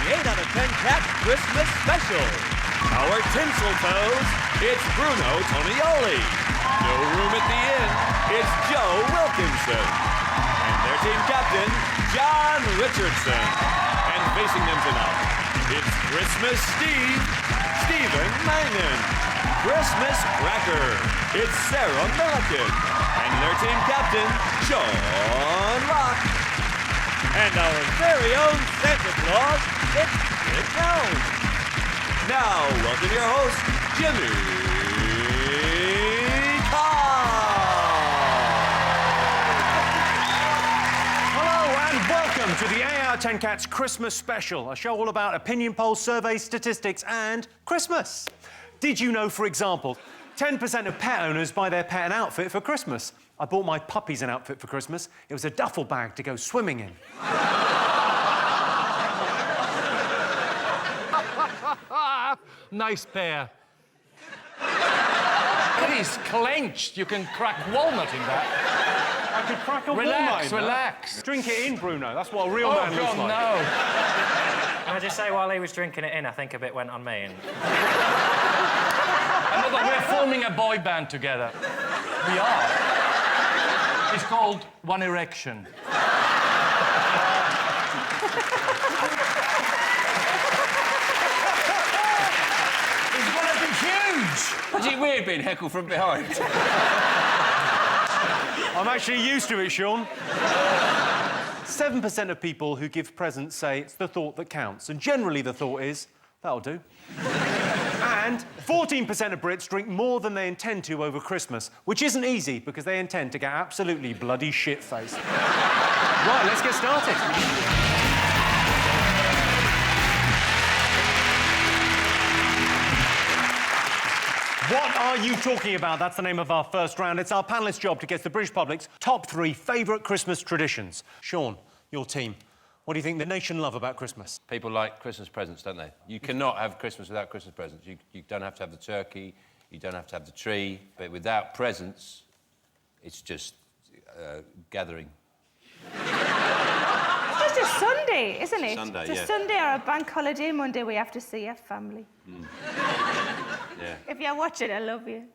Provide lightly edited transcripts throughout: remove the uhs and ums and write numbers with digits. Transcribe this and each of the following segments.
8 out of 10 Cats Christmas Special. Our tinsel toes, it's Bruno Tonioli. No room at the inn, it's Joe Wilkinson. And their team captain, John Richardson. And facing them tonight, it's Christmas Steve, Stephen Mangan. Christmas Cracker, it's Sarah Milllican. And their team captain, Sean Rock. And our very own Santa Claus, it's Rick Jones. Now, welcome your host, Jimmy Carr. Hello and welcome to the 8 out of 10 Cats Christmas Special, a show all about opinion polls, surveys, statistics and Christmas. Did you know, for example, 10% of pet owners buy their pet an outfit for Christmas? I bought my puppies an outfit for Christmas. It was a duffel bag to go swimming in. Nice pair. It is clenched. You can crack walnut in that. I could crack a walnut in that. Relax. Drink it in, Bruno. That's what a real man looks like. No. Can I just say, while he was drinking it in, I think a bit went on me. And... We're forming a boy band together. We are. It's called One Erection. It's gonna be huge. Pretty weird being heckled from behind. I'm actually used to it, Sean. 7% of people who give presents say it's the thought that counts, and generally the thought is, that'll do. And 14% of Brits drink more than they intend to over Christmas, which isn't easy because they intend to get absolutely bloody shit-faced. Right, let's get started. What are you talking about? That's the name of our first round. It's our panellists' job to guess the British public's top 3 favourite Christmas traditions. Sean, your team. What do you think the nation love about Christmas? People like Christmas presents, don't they? You cannot have Christmas without Christmas presents. You don't have to have the turkey, you don't have to have the tree, but without presents, it's just gathering. It's just a Sunday, isn't it? Sunday, it's a yeah. Sunday or a bank holiday. Monday we have to see our family. Yeah. If you're watching, I love you.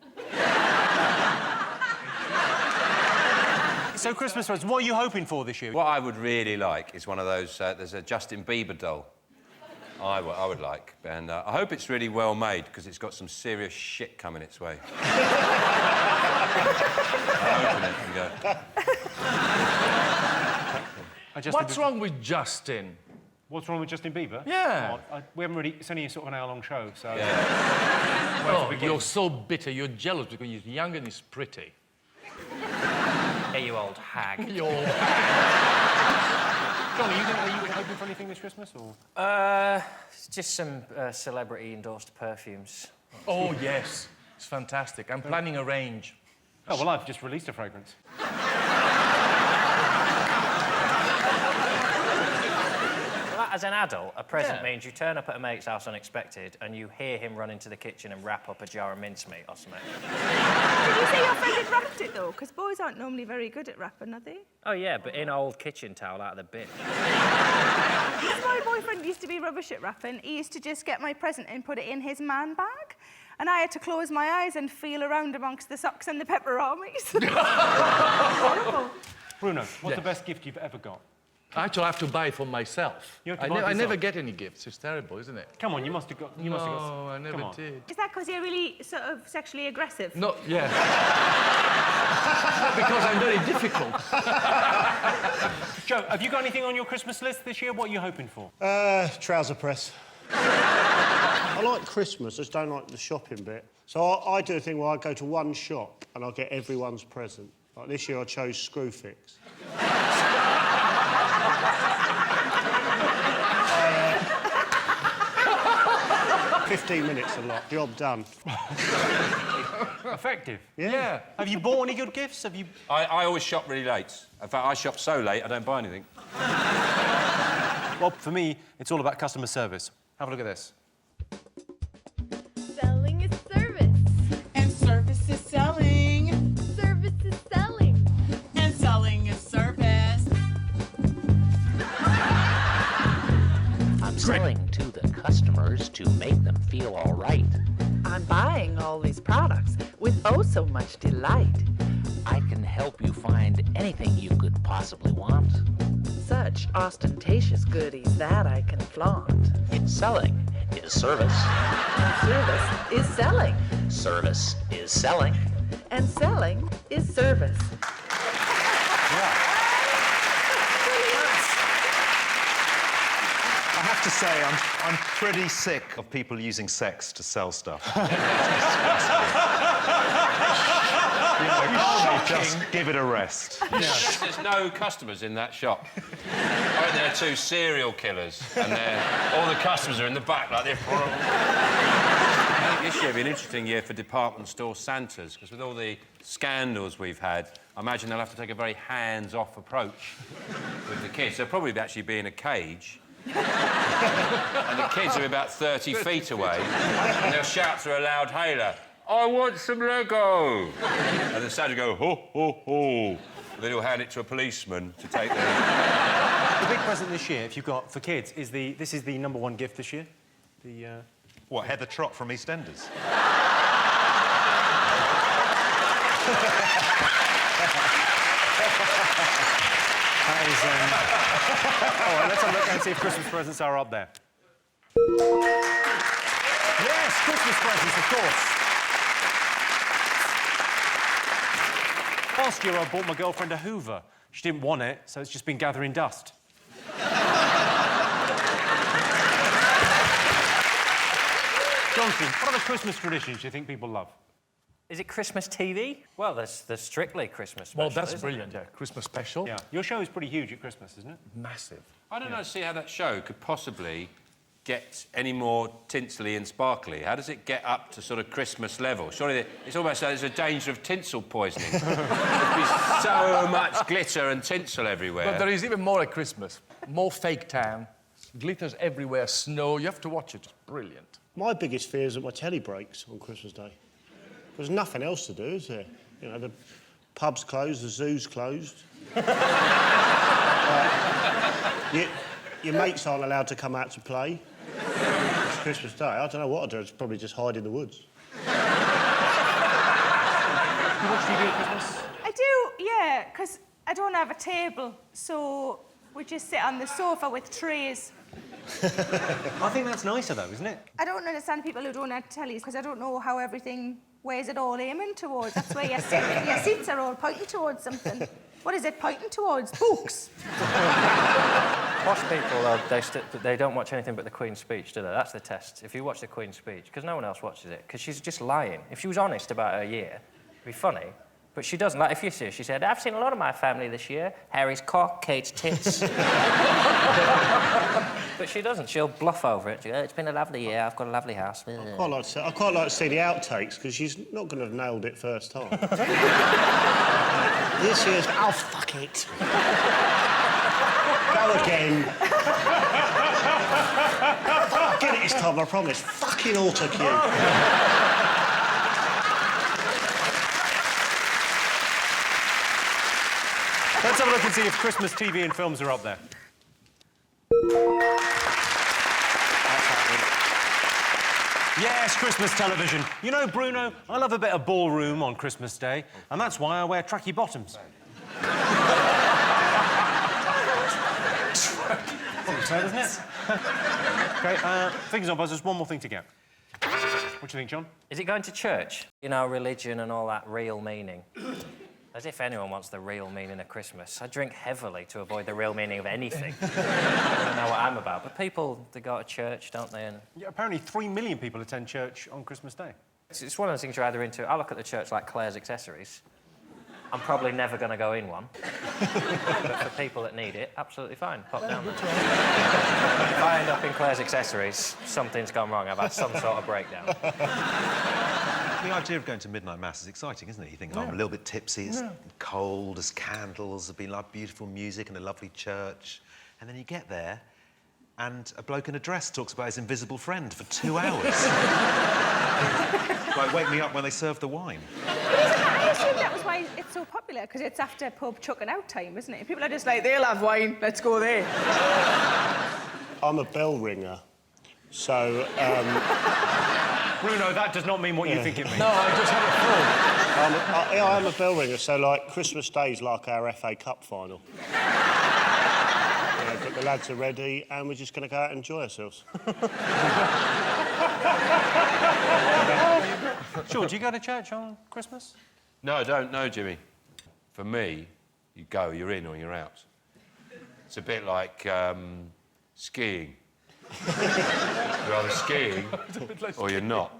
So, Christmas presents, what are you hoping for this year? What I would really like is one of those, there's a Justin Bieber doll I would like, and I hope it's really well made, because it's got some serious shit coming its way. I open it and go... What's wrong with Justin? What's wrong with Justin Bieber? Yeah. We haven't really... It's only sort of an hour-long show, so... Yeah. Oh, you're so bitter. You're jealous because he's young and he's pretty. Hey, you old hag. You're... John, are you hoping for anything this Christmas, or...? Just some celebrity-endorsed perfumes. Oh, yes. It's fantastic. I'm planning a range. Oh, well, I've just released a fragrance. As an adult, a present means you turn up at a mate's house unexpected and you hear him run into the kitchen and wrap up a jar of mincemeat or something. Did you say your friend had wrapped it, though? Because boys aren't normally very good at wrapping, are they? Oh, yeah, but in old kitchen towel out of the bin. My boyfriend used to be rubbish at wrapping. He used to just get my present and put it in his man bag. And I had to close my eyes and feel around amongst the socks and the pepperonis. Horrible. Bruno, what's the best gift you've ever got? Actually, I have to buy it for myself. You have to buy it I never yourself? get any gifts. It's terrible, isn't it? Come on, you must have got... No, I never Come on. did. Is that because you're really sort of sexually aggressive? No, yeah. Because I'm very difficult. Joe, have you got anything on your Christmas list this year? What are you hoping for? Trouser press. I like Christmas, I just don't like the shopping bit. So I do a thing where I go to one shop and I get everyone's present. Like this year I chose Screwfix. 15 minutes a lot, job done. Effective. Yeah. Have you bought any good gifts? Have you... I always shop really late. In fact, I shop so late I don't buy anything. Well, for me, it's all about customer service. Have a look at this. Selling is service. And service is selling. Service is selling. And selling is service. I'm selling to the customers to make them feel all right. I'm buying all these products with oh so much delight. I can help you find anything you could possibly want. Such ostentatious goodies that I can flaunt. Selling is service. And service is selling. Service is selling. And selling is service. I have to say, I'm pretty sick of people using sex to sell stuff. Just give it a rest. There's no customers in that shop. I think they're two serial killers, and all the customers are in the back like this. I think this year will be an interesting year for department store Santas, because with all the scandals we've had, I imagine they'll have to take a very hands-off approach with the kids. They'll probably actually be in a cage. And the kids are about 30 feet away, and they'll shout through a loud hailer, "I want some Lego!" And the Santa will go, "Ho, ho, ho." Then he'll hand it to a policeman to take their... The big present this year, if you've got for kids, is this is the #1 gift this year. What, Heather Trott from EastEnders? That is, all right, let's have a look and see if Christmas presents are up there. Yes, Christmas presents, of course. Last year, I bought my girlfriend a Hoover. She didn't want it, so it's just been gathering dust. Jonathan, what other Christmas traditions do you think people love? Is it Christmas TV? Well, there's Strictly Christmas special. Well, that's brilliant, yeah. Christmas special. Yeah. Your show is pretty huge at Christmas, isn't it? Massive. I don't know, see how that show could possibly get any more tinsely and sparkly. How does it get up to sort of Christmas level? Surely it's almost like there's a danger of tinsel poisoning. There'd be so much glitter and tinsel everywhere. But there is even more at Christmas. More fake tan, glitters everywhere, snow. You have to watch it. It's brilliant. My biggest fear is that my telly breaks on Christmas Day. There's nothing else to do, is there? You know, the pub's closed, the zoo's closed. Your mates aren't allowed to come out to play. It's Christmas Day. I don't know what I'd do. I'd probably just hide in the woods. You watch TV at Christmas? I do, yeah, because I don't have a table, so we just sit on the sofa with trays. I think that's nicer, though, isn't it? I don't understand people who don't have tellies, because I don't know how everything... Where's it all aiming towards? That's where your seats are all pointing towards something. What is it pointing towards? Books. Posh people, they don't watch anything but the Queen's speech, do they? That's the test. If you watch the Queen's speech, because no one else watches it, because she's just lying. If she was honest about her year, it'd be funny. But she doesn't. Like, if you see her, she said, "I've seen a lot of my family this year. Harry's cock, Kate's tits." But she doesn't. She'll bluff over it. She goes, "It's been a lovely year. I've got a lovely house." I quite like to see the outtakes, because she's not going to have nailed it first time. This year's... Oh, fuck it. Go again. I'll get it this time, I promise. Fucking autocue. Let's have a look and see if Christmas TV and films are up there. Yes, Christmas television. You know, Bruno, I love a bit of ballroom on Christmas Day, and that's why I wear tracky bottoms. Fair, isn't it? OK, fingers on buzzers, one more thing to get. What do you think, John? Is it going to church? You know, religion and all that real meaning. As if anyone wants the real meaning of Christmas. I drink heavily to avoid the real meaning of anything. I don't know what I'm about. But people, they go to church, don't they? And... Yeah, apparently 3 million people attend church on Christmas Day. It's one of those things you're either into... I look at the church like Claire's accessories. I'm probably never going to go in one. But for people that need it, absolutely fine. Pop down there. If I end up in Claire's accessories, something's gone wrong. I've had some sort of breakdown. The idea of going to midnight mass is exciting, isn't it? You think, oh, I'm a little bit tipsy, it's cold, there's candles, there's been like beautiful music and a lovely church. And then you get there, and a bloke in a dress talks about his invisible friend for 2 hours. Like, wake me up when they serve the wine. I assume that was why it's so popular, because it's after pub chucking out time, isn't it? People are just like, they'll have wine, let's go there. I'm a bell ringer. So, Bruno, that does not mean what you think it means. No, I just had it full. I'm a bell ringer, so, like, Christmas Day's like our FA Cup final. But the lads are ready, and we're just going to go out and enjoy ourselves. Sean, do you go to church on Christmas? No, I don't know, Jimmy. For me, you go, you're in or you're out. It's a bit like skiing. You're either skiing or you're not.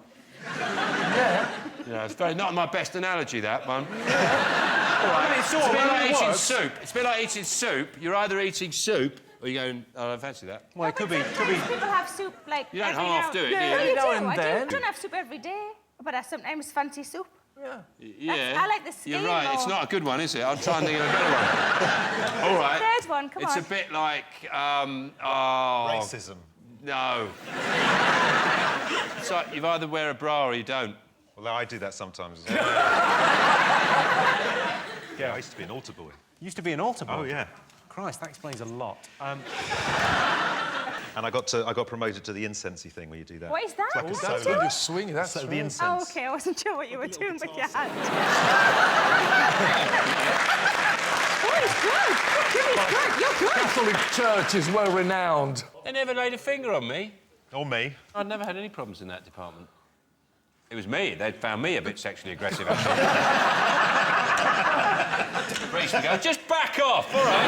Yeah. You know, it's very not my best analogy, that one. All right, It's a bit like eating soup. It's a bit like eating soup. You're either eating soup or you're going, oh, I fancy that. Well, it could be. People have soup, like, You don't every half now... do it, Yeah, do you? you Now do. and I then. don't have soup every day, but I sometimes fancy soup. Yeah. I like the steam You're right, it's more. not a good one, is it? I'll try and think of a better one. All right. Third one, come It's on. a bit like, Racism. No. It's like you either wear a bra or you don't. Well, I do that sometimes as well. Yeah, I used to be an altar boy. Used to be an altar boy. Oh, yeah. Christ, that explains a lot. And I got promoted to the incensey thing where you do that. What is that? It's like a What's solo. that? You're swinging, that's So the right. incense. Oh, OK, I wasn't sure what you were doing with your hand. Oh, he's good. Jimmy's good. You're good. Catholic Church is well renowned. They never laid a finger on me. Or me. I'd never had any problems in that department. It was me. They'd found me a bit sexually aggressive, actually. Priest would go, just back off, all right?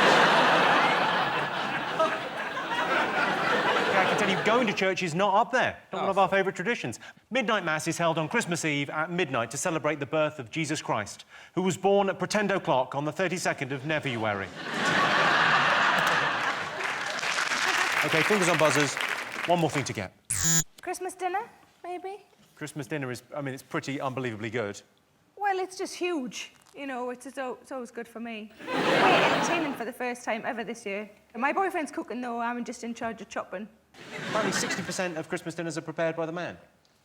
I can tell you, going to church is not up there. Not one of our favourite traditions. Midnight Mass is held on Christmas Eve at midnight to celebrate the birth of Jesus Christ, who was born at Pretend O'Clock on the 32nd of Nevuary. OK, fingers on buzzers. One more thing to get. Christmas dinner, maybe? Christmas dinner is, I mean, it's pretty unbelievably good. Well, it's just huge. You know, it's always good for me. We're entertaining for the first time ever this year. My boyfriend's cooking, though. I'm just in charge of chopping. Apparently 60% of Christmas dinners are prepared by the man.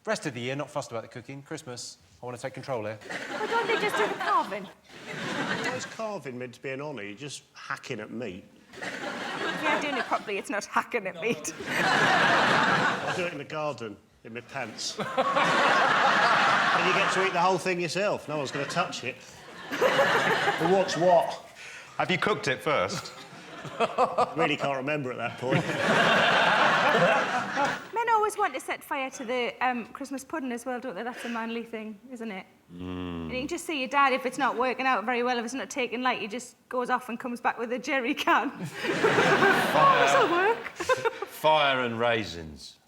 Rest of the year, not fussed about the cooking. Christmas, I want to take control here. Why don't they just do the carving? Why is carving meant to be an honour? You're just hacking at meat. If you're doing it properly, it's not hacking at meat. I do it in the garden, in my pants. And you get to eat the whole thing yourself. No one's going to touch it. But what's what? Have you cooked it first? Really can't remember at that point. Men always want to set fire to the Christmas pudding as well, don't they? That's a manly thing, isn't it? And you can just see your dad, if it's not working out very well, if it's not taking light, he just goes off and comes back with a jerry can. Oh, this'll work. Fire and raisins.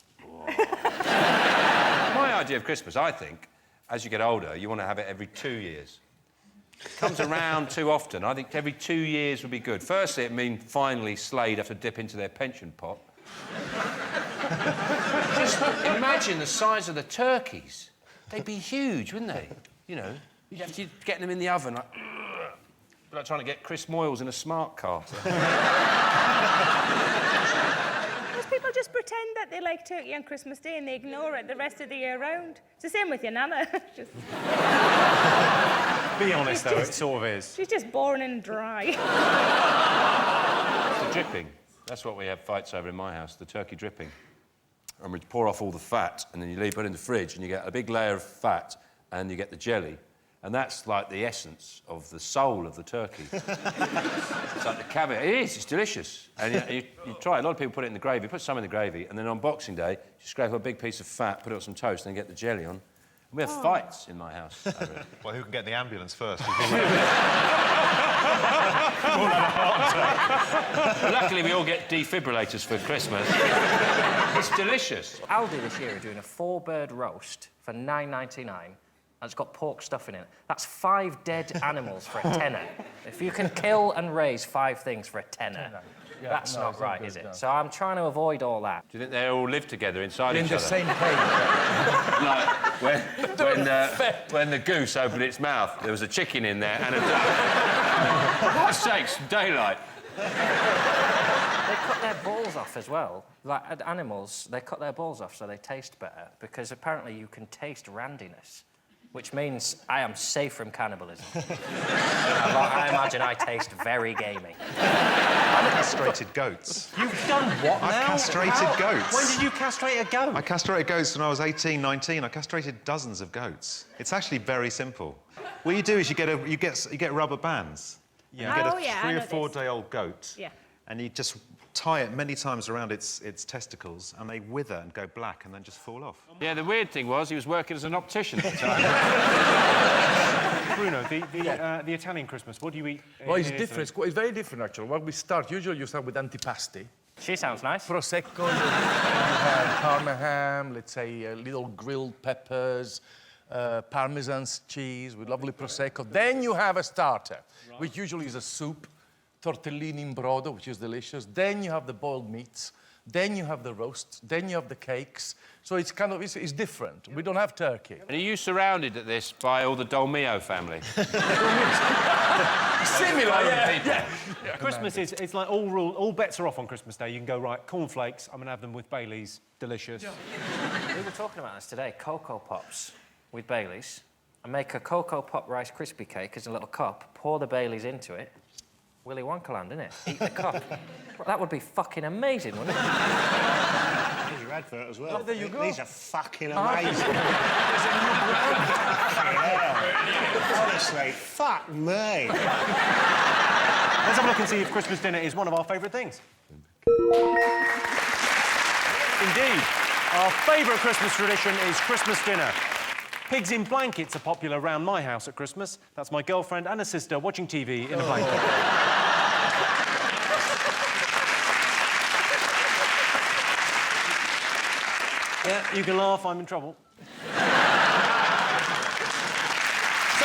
My idea of Christmas, I think, as you get older, you want to have it every 2 years. It comes around too often. I think every 2 years would be good. Firstly, it means finally Slade have to dip into their pension pot. Just imagine the size of the turkeys. They'd be huge, wouldn't they? You know, you'd have to get them in the oven, like... like trying to get Chris Moyles in a smart car. Most people just pretend that they like turkey on Christmas Day and they ignore it the rest of the year round. It's the same with your nana. Be honest, though, it sort of is. She's just boring and dry. It's the dripping. That's what we have fights over in my house, the turkey dripping. And we pour off all the fat, and then you put it in the fridge, and you get a big layer of fat, and you get the jelly. And that's like the essence of the soul of the turkey. It's like the caviar. It is, it's delicious. And you try it. A lot of people put it in the gravy, put some in the gravy, and then on Boxing Day, you scrape a big piece of fat, put it on some toast, and then get the jelly on. And we have fights in my house over it. Well, who can get the ambulance first? Luckily, we all get defibrillators for Christmas. It's delicious. Aldi this year are doing a 4-bird roast for $9.99. And it's got pork stuffing in it. That's 5 dead animals for a tenner. If you can kill and raise 5 things for a tenner, that's not right, is it? No. So I'm trying to avoid all that. Do you think they all live together inside In each the other? same cage. Like when the goose opened its mouth, there was a chicken in there and a duck. For God's sakes, daylight. They cut their balls off as well. Like animals, they cut their balls off so they taste better because apparently you can taste randiness. which means I am safe from cannibalism. I imagine I taste very gamey. I've castrated goats. You've done what now? I've castrated goats. When did you castrate a goat? I castrated goats when I was 18, 19. I castrated dozens of goats. It's actually very simple. What you do is you get rubber bands. Yeah. You get Oh, a yeah, I 3 or know 4 this. day old goat. Yeah. And you just tie it many times around its testicles, and they wither and go black and then just fall off. Yeah, the weird thing was he was working as an optician at the time. Bruno, the Italian Christmas, what do you eat? Well, it's different. It's very different, actually. When we start, usually you start with antipasti. She sounds nice. Prosecco, you have Parma ham, let's say little grilled peppers, Parmesan cheese with lovely Prosecco. Then you have a starter, which usually is a soup, tortellini in brodo, which is delicious. Then you have the boiled meats. Then you have the roasts. Then you have the cakes. So it's kind of, it's different. We don't have turkey. And are you surrounded at this by all the Dolmio family? Similar, yeah. Christmas is, it's like all bets are off on Christmas Day. You can go, right, cornflakes, I'm going to have them with Baileys. Delicious. We were talking about this today, Cocoa Pops with Baileys. I make a Cocoa Pop Rice Krispie cake as a little cup, pour the Baileys into it. Willy Wonka land, innit? Eat the cup. That would be fucking amazing, wouldn't it? Here's your advert as well. Oh, there you go. These are fucking amazing. Yeah. Honestly, fuck me. Let's have a look and see if Christmas dinner is one of our favourite things. Indeed, our favourite Christmas tradition is Christmas dinner. Pigs in blankets are popular around my house at Christmas. That's my girlfriend and a sister watching TV in a blanket. Yeah, you can laugh, I'm in trouble. So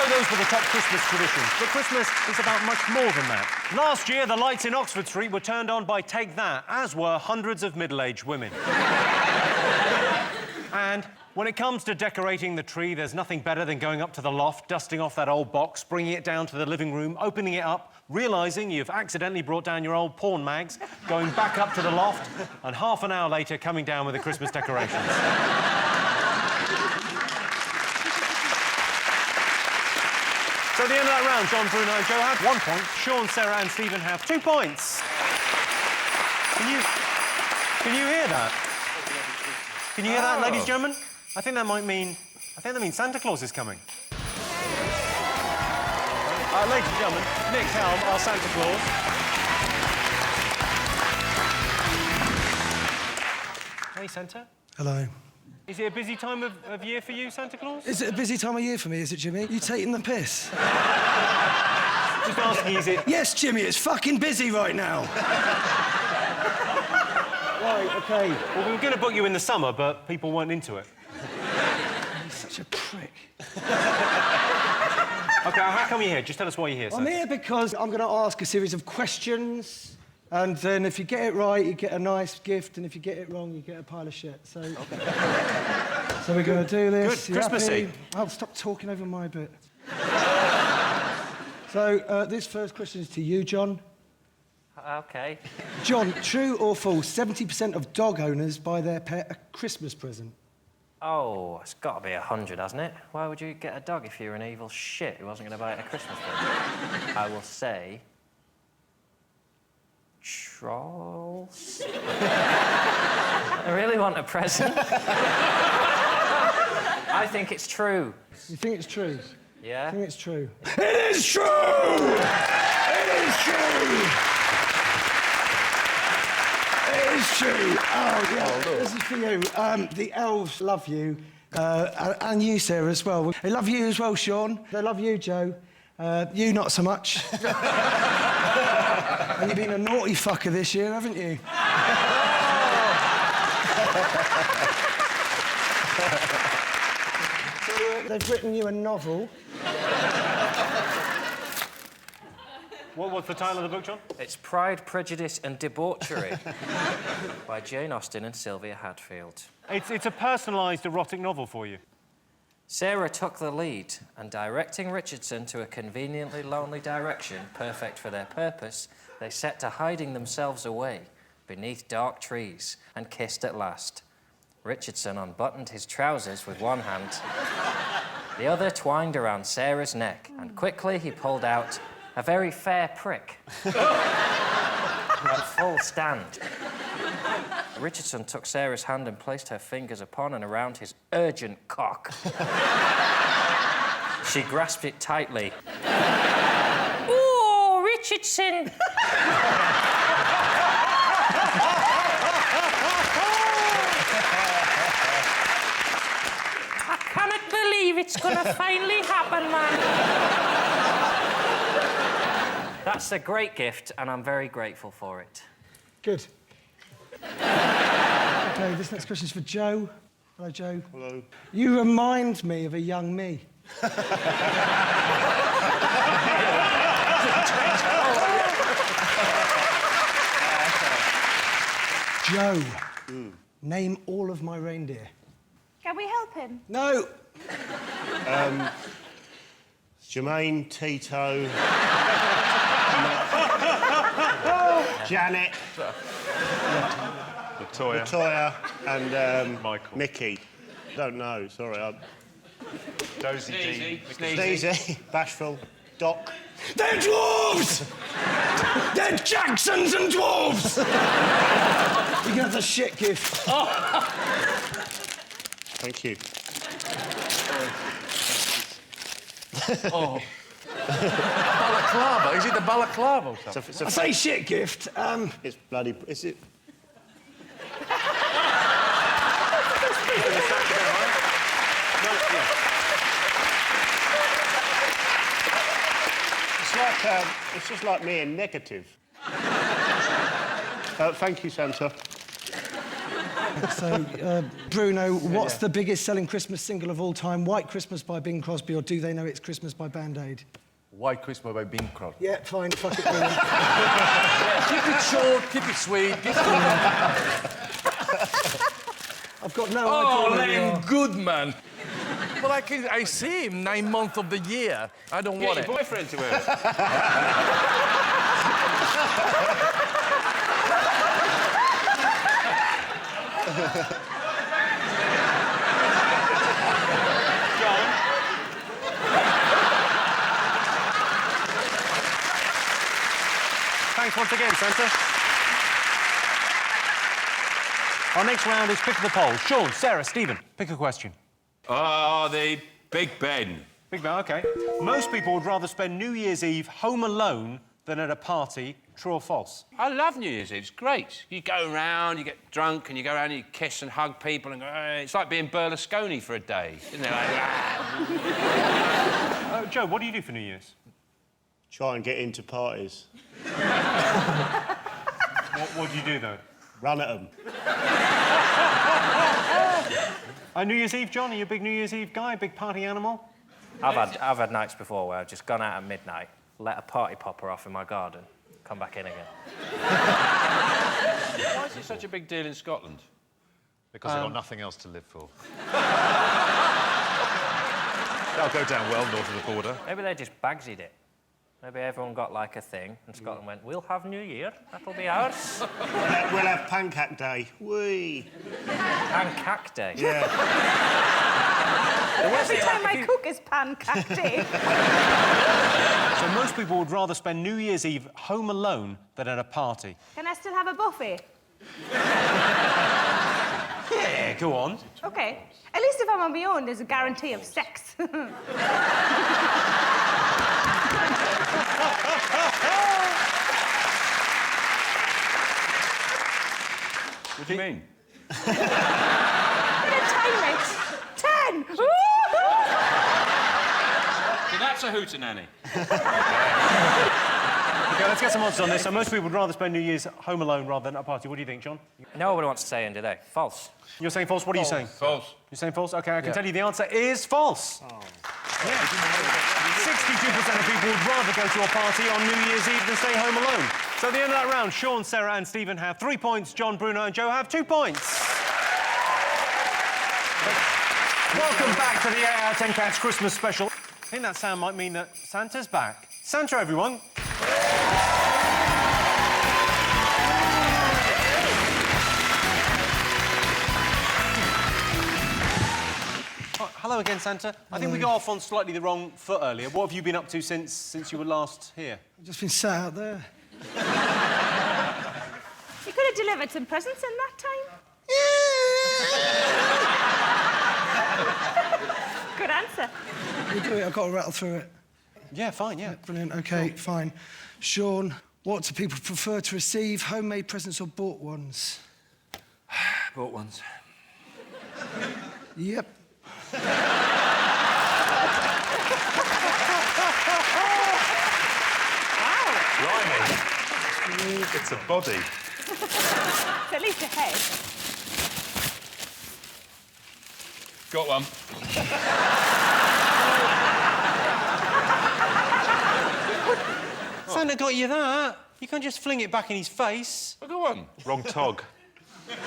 those were the top Christmas traditions. But Christmas is about much more than that. Last year, the lights in Oxford Street were turned on by Take That, as were hundreds of middle-aged women. And when it comes to decorating the tree, there's nothing better than going up to the loft, dusting off that old box, bringing it down to the living room, opening it up, realising you've accidentally brought down your old porn mags, going back up to the loft, and half an hour later coming down with the Christmas decorations. So at the end of that round, John, Bruno and Joe have 1 point. Sean, Sarah and Stephen have 2 points. Can you hear that? Can you hear that, ladies and gentlemen? I think that means Santa Claus is coming. Ladies and gentlemen, Nick Helm, our Santa Claus. Hey, Santa. Hello. Is it a busy time of year for you, Santa Claus? Is it a busy time of year for me, is it, Jimmy? You taking the piss? Just asking, is it... Yes, Jimmy, it's fucking busy right now. Right, OK. Well, we were going to book you in the summer, but people weren't into it. He's such a prick. OK, how come you're here? Just tell us why you're here, Santa. I'm here because I'm going to ask a series of questions, and then if you get it right, you get a nice gift, and if you get it wrong, you get a pile of shit. So, so we're going to do this. Good. Christmassy. Oh, stop talking over my bit. So, this first question is to you, John. OK. John, true or false, 70% of dog owners buy their pet a Christmas present? Oh, it's got to be 100, hasn't it? Why would you get a dog if you're an evil shit who wasn't going to buy it a Christmas present? I will say... Trolls? I really want a present. I think it's true. You think it's true? Yeah? I think it's true. It is true! It is true! It is true. Oh, yeah. This is for you. The elves love you, and you, Sarah, as well. They love you as well, Sean. They love you, Joe. You not so much. And you've been a naughty fucker this year, haven't you? So, they've written you a novel. What's the title of the book, John? It's Pride, Prejudice and Debauchery by Jane Austen and Sylvia Hadfield. It's a personalised erotic novel for you. Sarah took the lead, and directing Richardson to a conveniently lonely direction, perfect for their purpose, they set to hiding themselves away beneath dark trees and kissed at last. Richardson unbuttoned his trousers with one hand The other twined around Sarah's neck, and quickly he pulled out a very fair prick. At full stand. Richardson took Sarah's hand and placed her fingers upon and around his urgent cock. She grasped it tightly. Ooh, Richardson! I cannot believe it's gonna finally happen, man. That's a great gift, and I'm very grateful for it. Good. OK, this next question's for Joe. Hello, Joe. Hello. You remind me of a young me. Joe, name all of my reindeer. Can we help him? No. Jermaine, Tito... Janet... Latoya and Michael. Mickey. Don't know, sorry. Dozy D. Sneezy, Bashful, Doc. They're dwarves! They're Jacksons and dwarves! You get the shit gift. Thank you. Oh. Balaclava? Is it the balaclava or something? It's a I say shit gift. It's bloody... Is it... It's just like me in negative. Thank you, Santa. So, Bruno, what's the biggest selling Christmas single of all time? White Christmas by Bing Crosby, or Do They Know It's Christmas by Band Aid? White Christmas by Bing Crosby. Yeah, fine, fuck it, Bruno. Keep it short, keep it sweet. I've got no Oh, idea. Len Goodman. Well, I see him 9 months of the year. I don't want Get it. your boyfriend to wear it. Thanks once again, Santa. Our next round is Pick the Poll. Sean, Sarah, Stephen, pick a question. Oh, the Big Ben. Big Ben, OK. Most people would rather spend New Year's Eve home alone than at a party. True or false? I love New Year's Eve. It's great. You go around, you get drunk, and you go around and you kiss and hug people, and go, it's like being Berlusconi for a day, isn't it? Like, Joe, what do you do for New Year's? Try and get into parties. What do you do, though? Run at them. New Year's Eve, John, are you a big New Year's Eve guy, big party animal? I've had nights before where I've just gone out at midnight, let a party popper off in my garden, come back in again. Why is it such a big deal in Scotland? Because they've got nothing else to live for. They'll go down well north of the border. Maybe they just bagsied it. Maybe everyone got, like, a thing, and Scotland went, we'll have New Year, that'll be ours. We'll have Pancake Day. Whee! Pancake Day? Yeah. Every time I cook is pancake day. So most people would rather spend New Year's Eve home alone than at a party. Can I still have a buffet? Yeah, go on. OK. At least if I'm on my own, there's a guarantee of sex. What do you mean? I'm gonna time it. 10! So that's a hootenanny. OK, let's get some answers on this. So most people would rather spend New Year's home alone rather than at a party. What do you think, John? Nobody wants to say in today. False. You're saying false. What are you saying? False. You're saying false? OK, I can tell you the answer is false. Oh. Yeah. 62% of people would rather go to a party on New Year's Eve than stay home alone. So at the end of that round, Sean, Sarah and Stephen have 3 points. John, Bruno and Joe have 2 points. Welcome back to the 8 out of 10 Cats Christmas special. I think that sound might mean that Santa's back. Santa, everyone. Oh, hello, hello again, Santa. I think we got off on slightly the wrong foot earlier. What have you been up to since you were last here? I've just been sat out there. You could have delivered some presents in that time. Good answer. We'll do it. I've got to rattle through it. Yeah, fine, yeah. Brilliant. OK, fine. Sean, what do people prefer to receive, homemade presents or bought ones? Bought ones. Yep. Blimey. It's a body. It's at least a head. Got one. Santa got you that. You can't just fling it back in his face. I got one. Wrong tog. What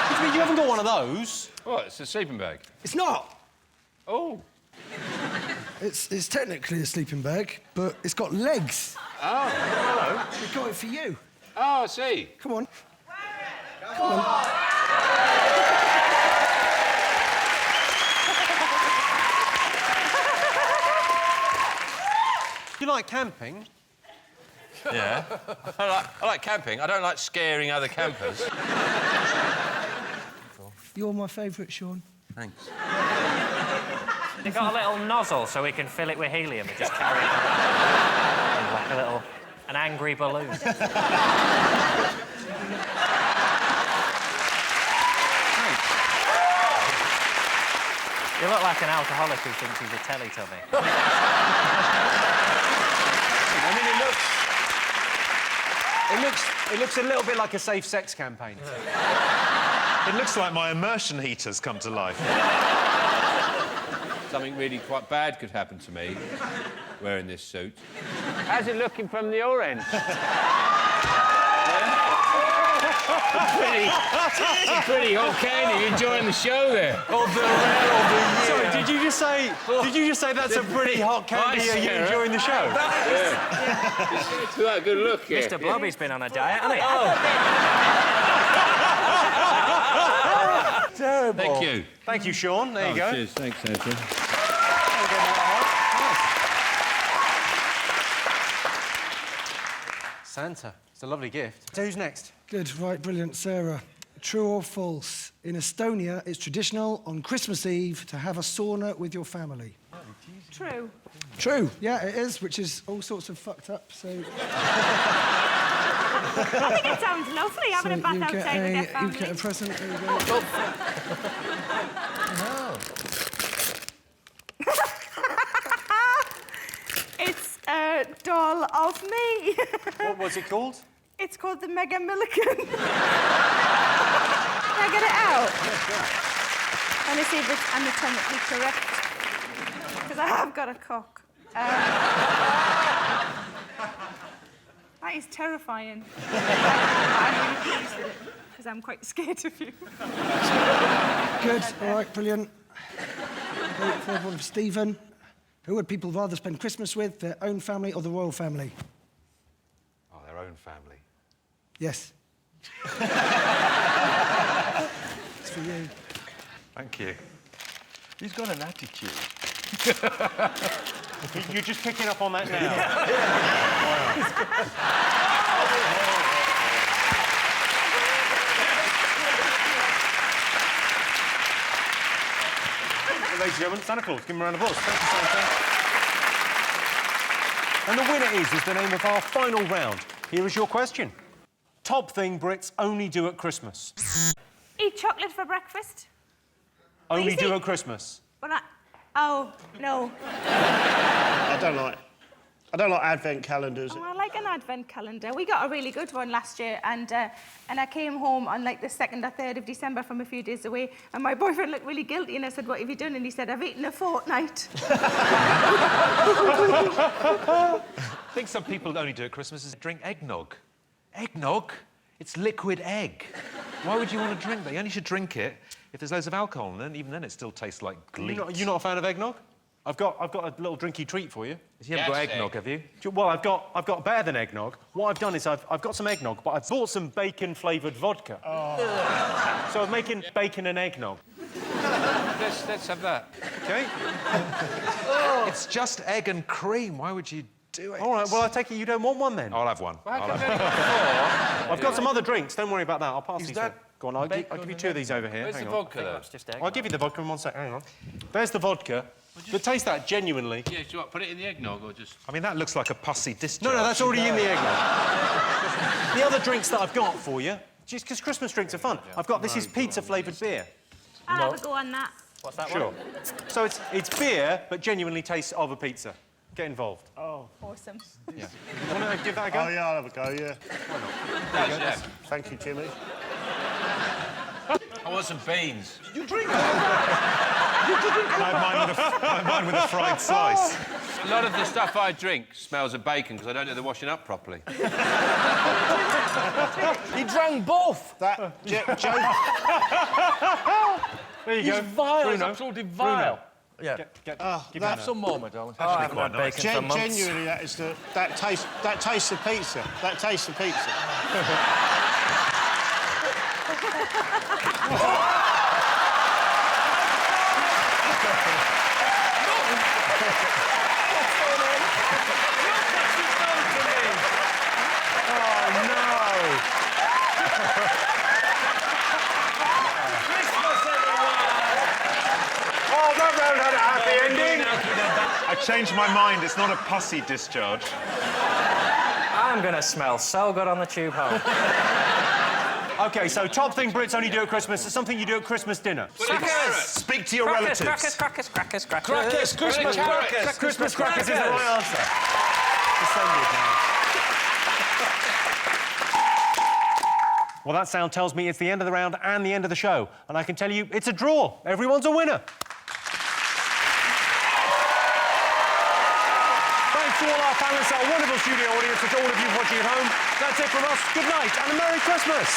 do you mean you haven't got one of those? What? It's a sleeping bag. It's not. Oh. It's technically a sleeping bag, but it's got legs. Oh, hello. We got it for you. Oh, I see. Come on. Come on. You like camping? Yeah. I like camping. I don't like scaring other campers. You're my favourite, Sean. Thanks. They got a little nozzle so we can fill it with helium and just carry it around like an angry balloon. You look like an alcoholic who thinks he's a Teletubby. I mean, it looks a little bit like a safe sex campaign. It looks like my immersion heater's come to life. Something really quite bad could happen to me wearing this suit. How's it looking from your end? Pretty hot candy. You enjoying the show there? Of the rare of the year. Sorry, did you just say that's a pretty hot candy? Are you enjoying the show? Yeah. It's that good look, yeah. Mr. Blobby's been on a diet, hasn't he? Terrible. Thank you. Thank you, Sean. There you go. Cheers. Thanks, Santa. Santa. It's a lovely gift. So who's next? Good, right, brilliant. Sarah, true or false? In Estonia, it's traditional on Christmas Eve to have a sauna with your family. True. True, yeah, it is, which is all sorts of fucked up, so... I think it sounds lovely having a bath outside with their family. You get a present, there you go. It's a doll of me. What was it called? It's called the Mega Milllican. Can I get it out? Let me see if it's anatomically correct. Because I have got a cock. That is terrifying. I'm really pleased with it, because I'm quite scared of you. Good, all right, brilliant. Third one for Stephen. Who would people rather spend Christmas with, their own family or the royal family? Oh, their own family. Yes. It's for you. Thank you. He's got an attitude. You're just picking up on that now. Ladies and gentlemen, Santa Claus. Give him a round of applause. Thank you, Santa. And the winner is the name of our final round. Here is your question. Top thing Brits only do at Christmas. Eat chocolate for breakfast. Only do at Christmas. But oh, no. I don't like advent calendars. Oh, I like an advent calendar. We got a really good one last year, and I came home on like the 2nd or 3rd of December from a few days away, and my boyfriend looked really guilty, and I said, "What have you done?" And he said, "I've eaten a fortnight." I think some people only do at Christmas is drink eggnog. Eggnog? It's liquid egg. Why would you want to drink that? You only should drink it if there's loads of alcohol in it, and even then it still tastes like gleet. You're not a fan of eggnog? I've got a little drinky treat for you. You haven't got eggnog, have you? Well, I've got better than eggnog. What I've done is I've got some eggnog, but I've bought some bacon-flavoured vodka. Oh. So I'm making bacon and eggnog. let's have that. OK? It's just egg and cream. Why would you do it? All right, well, I take it you don't want one then. I'll have one. I've got some other drinks. Don't worry about that. I'll pass Is these. that Go on, I'll give you two of these over here. Where's Hang the on. vodka, though? It's just egg. I'll give you the vodka in 1 sec. Hang on. There's the vodka. But taste that, genuinely. Yeah, do you want put it in the eggnog or just... I mean, that looks like a pussy discharge. No, that's already in the eggnog. The other drinks that I've got for you, just because Christmas drinks are fun, I've got this is pizza-flavoured beer. I'll have a go on that. What's that Sure. one? So it's beer, but genuinely tastes of a pizza. Get involved. Oh. Awesome. Yeah. You want to give that a go? Oh, yeah, I'll have a go, yeah. Yeah. Thank you, Jimmy. I want some beans. You drink I have mine with a fried slice. A lot of the stuff I drink smells of bacon because I don't do the washing up properly. He drank both. That, Joe... There you He's go. vile. He's Bruno. absolutely vile. Yeah. Give Have some more, my darling. Oh, I haven't had bacon for months. Genuinely, that is that tastes of pizza. That tastes of pizza. Oh, that round had a happy ending. I changed my mind. It's not a pussy discharge. I'm going to smell so good on the tube home. OK, so top thing Brits only do at Christmas is something you do at Christmas dinner. Speak to your relatives. Crackers. Crackers, Christmas Crackers. Christmas crackers is the right answer. Descended now. Well, that sound tells me it's the end of the round and the end of the show. And I can tell you it's a draw. Everyone's a winner. Thanks to all our panellists, our wonderful studio audience, and to all of you watching at home. That's it from us. Good night and a Merry Christmas.